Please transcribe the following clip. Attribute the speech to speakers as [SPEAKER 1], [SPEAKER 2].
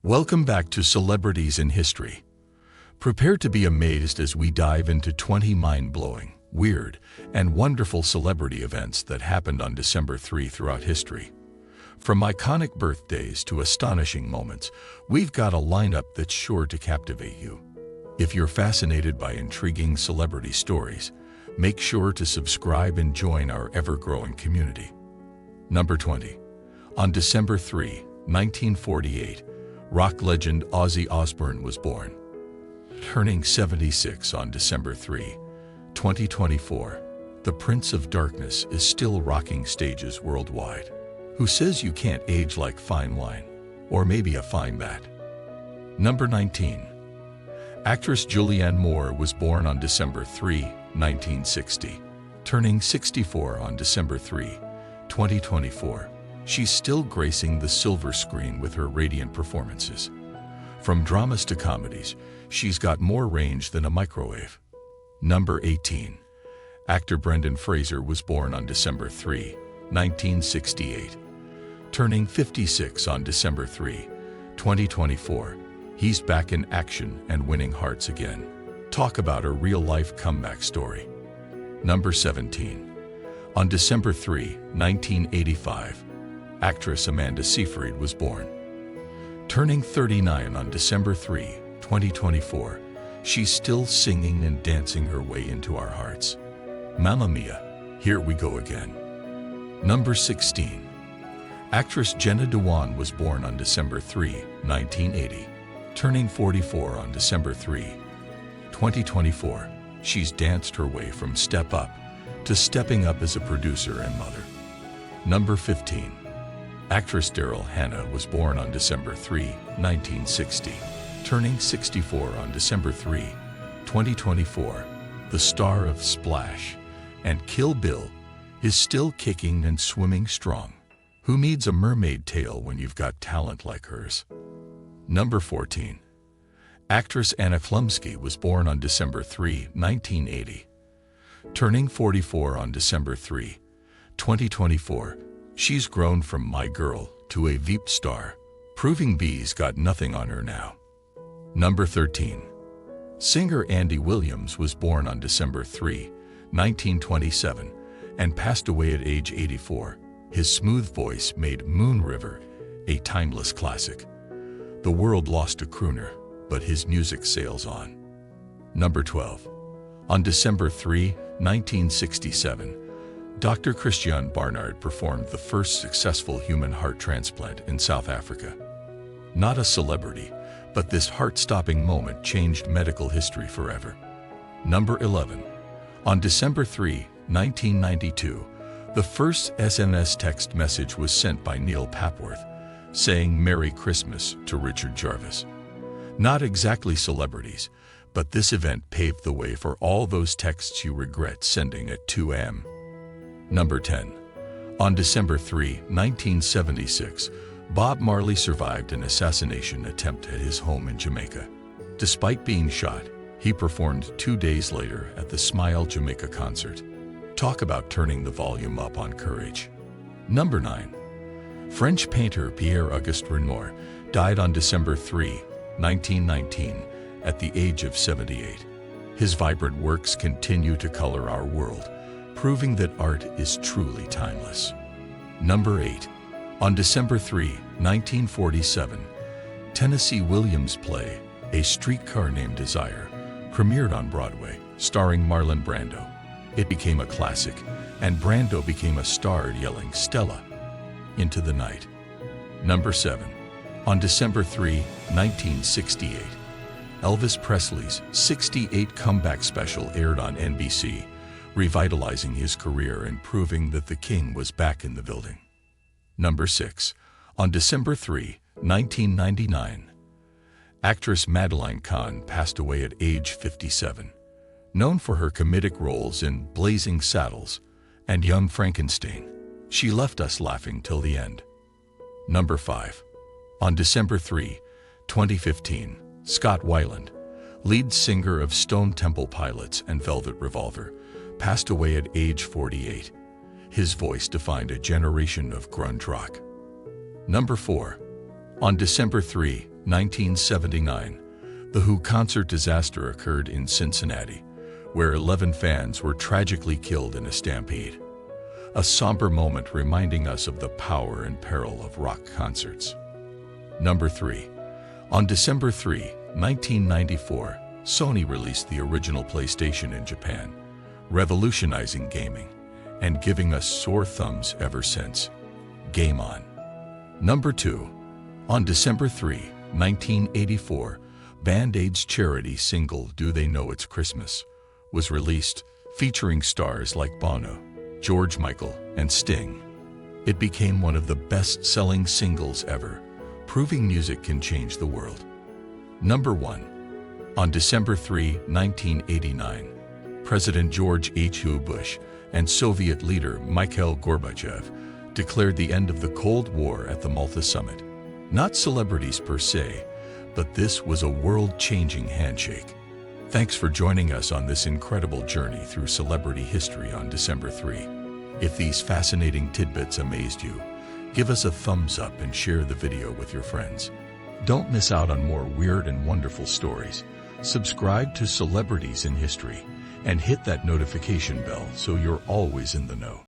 [SPEAKER 1] Welcome back to Celebrities in History. Prepare to be amazed as we dive into 20 mind-blowing, weird, and wonderful celebrity events that happened on December 3 throughout history. From iconic birthdays to astonishing moments, we've got a lineup that's sure to captivate you. If you're fascinated by intriguing celebrity stories, make sure to subscribe and join our ever-growing community. Number 20. On December 3, 1948, rock legend Ozzy Osbourne was born. Turning 76 on December 3, 2024, the Prince of Darkness is still rocking stages worldwide. Who says you can't age like fine wine? Or maybe a fine bat? Number 19. Actress Julianne Moore was born on December 3, 1960. Turning 64 on December 3, 2024, she's still gracing the silver screen with her radiant performances. From dramas to comedies, she's got more range than a microwave. Number 18. Actor Brendan Fraser was born on December 3, 1968. Turning 56 on December 3, 2024, he's back in action and winning hearts again. Talk about a real-life comeback story. Number 17. On December 3, 1985, actress Amanda Seyfried was born. Turning 39 on December 3, 2024, she's still singing and dancing her way into our hearts. Mamma Mia, here we go again. Number 16. Actress Jenna Dewan was born on December 3, 1980. Turning 44 on December 3, 2024, she's danced her way from Step Up to stepping up as a producer and mother. Number 15. Actress Daryl Hannah was born on December 3, 1960. Turning 64 on December 3, 2024, the star of Splash and Kill Bill is still kicking and swimming strong. Who needs a mermaid tail when you've got talent like hers? Number 14. Actress Anna Chlumsky was born on December 3, 1980. Turning 44 on December 3, 2024, she's grown from my girl to a Veep star, proving B's got nothing on her now. Number 13. Singer Andy Williams was born on December 3, 1927, and passed away at age 84. His smooth voice made Moon River a timeless classic. The world lost a crooner, but his music sails on. Number 12. On December 3, 1967, Dr. Christiaan Barnard performed the first successful human heart transplant in South Africa. Not a celebrity, but this heart-stopping moment changed medical history forever. Number 11. On December 3, 1992, the first SNS text message was sent by Neil Papworth, saying Merry Christmas to Richard Jarvis. Not exactly celebrities, but this event paved the way for all those texts you regret sending at 2 a.m. Number 10. On December 3, 1976, Bob Marley survived an assassination attempt at his home in Jamaica. Despite being shot, he performed 2 days later at the Smile Jamaica concert. Talk about turning the volume up on courage. Number 9. French painter Pierre-Auguste Renoir died on December 3, 1919, at the age of 78. His vibrant works continue to color our world, proving that art is truly timeless. Number 8. On December 3, 1947, Tennessee Williams' play, A Streetcar Named Desire, premiered on Broadway, starring Marlon Brando. It became a classic, and Brando became a star yelling Stella into the night. Number 7. On December 3, 1968, Elvis Presley's '68 comeback special aired on NBC, revitalizing his career and proving that the king was back in the building. Number 6. On December 3, 1999, actress Madeline Kahn passed away at age 57. Known for her comedic roles in Blazing Saddles and Young Frankenstein, she left us laughing till the end. Number 5. On December 3, 2015, Scott Weiland, lead singer of Stone Temple Pilots and Velvet Revolver, passed away at age 48. His voice defined a generation of grunge rock. Number 4. On December 3, 1979, the Who concert disaster occurred in Cincinnati, where 11 fans were tragically killed in a stampede. A somber moment reminding us of the power and peril of rock concerts. Number 3. On December 3, 1994, Sony released the original PlayStation in Japan, revolutionizing gaming and giving us sore thumbs ever since. Game on. Number 2. On December 3, 1984, Band Aid's charity single Do They Know It's Christmas was released, featuring stars like Bono, George Michael, and Sting. It became one of the best-selling singles ever, proving music can change the world. Number 1. On December 3, 1989, President George H.W. Bush and Soviet leader Mikhail Gorbachev declared the end of the Cold War at the Malta Summit. Not celebrities per se, but this was a world-changing handshake. Thanks for joining us on this incredible journey through celebrity history on December 3. If these fascinating tidbits amazed you, give us a thumbs up and share the video with your friends. Don't miss out on more weird and wonderful stories. Subscribe to Celebrities in History and hit that notification bell so you're always in the know.